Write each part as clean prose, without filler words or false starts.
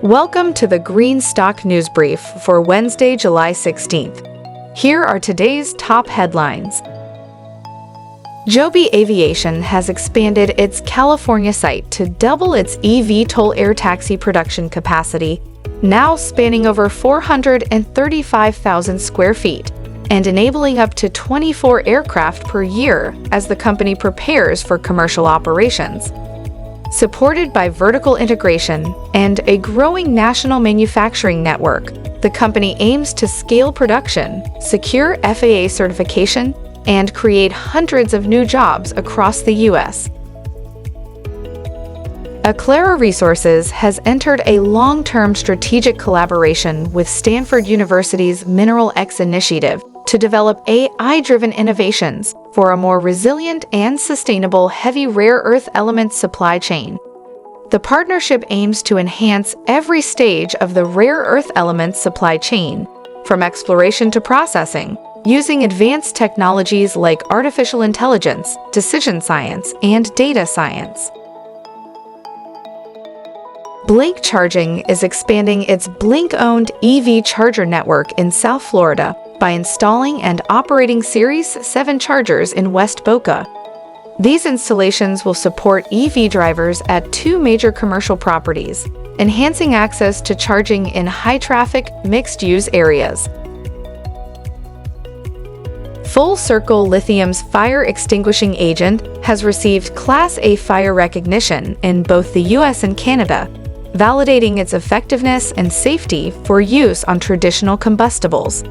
Welcome to the Green Stock News Brief for Wednesday, July 16th. Here are today's top headlines. Joby Aviation has expanded its California site to double its eVTOL air taxi production capacity, now spanning over 435,000 square feet and enabling up to 24 aircraft per year as the company prepares for commercial operations. Supported by vertical integration and a growing national manufacturing network, the company aims to scale production, secure FAA certification, and create hundreds of new jobs across the U.S. Aclara Resources has entered a long-term strategic collaboration with Stanford University's Mineral X initiative to develop AI-driven innovations for a more resilient and sustainable heavy rare earth elements supply chain. The partnership aims to enhance every stage of the rare earth elements supply chain, from exploration to processing, using advanced technologies like artificial intelligence, decision science, and data science. BLNK Charging is expanding its BLNK-owned EV charger network in South Florida by installing and operating Series 7 chargers in West Boca. These installations will support EV drivers at two major commercial properties, enhancing access to charging in high-traffic, mixed-use areas. Full Circle Lithium's fire extinguishing agent has received Class A fire recognition in both the US and Canada, validating its effectiveness and safety for use on traditional combustibles.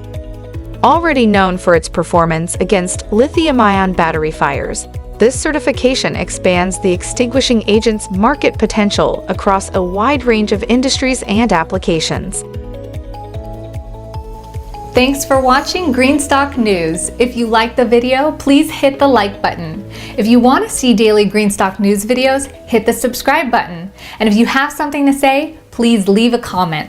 Already known for its performance against lithium-ion battery fires, this certification expands the extinguishing agent's market potential across a wide range of industries and applications. Thanks for watching Greenstock News. If you liked the video, please hit the like button. If you want to see daily Greenstock News videos, hit the subscribe button. And if you have something to say, please leave a comment.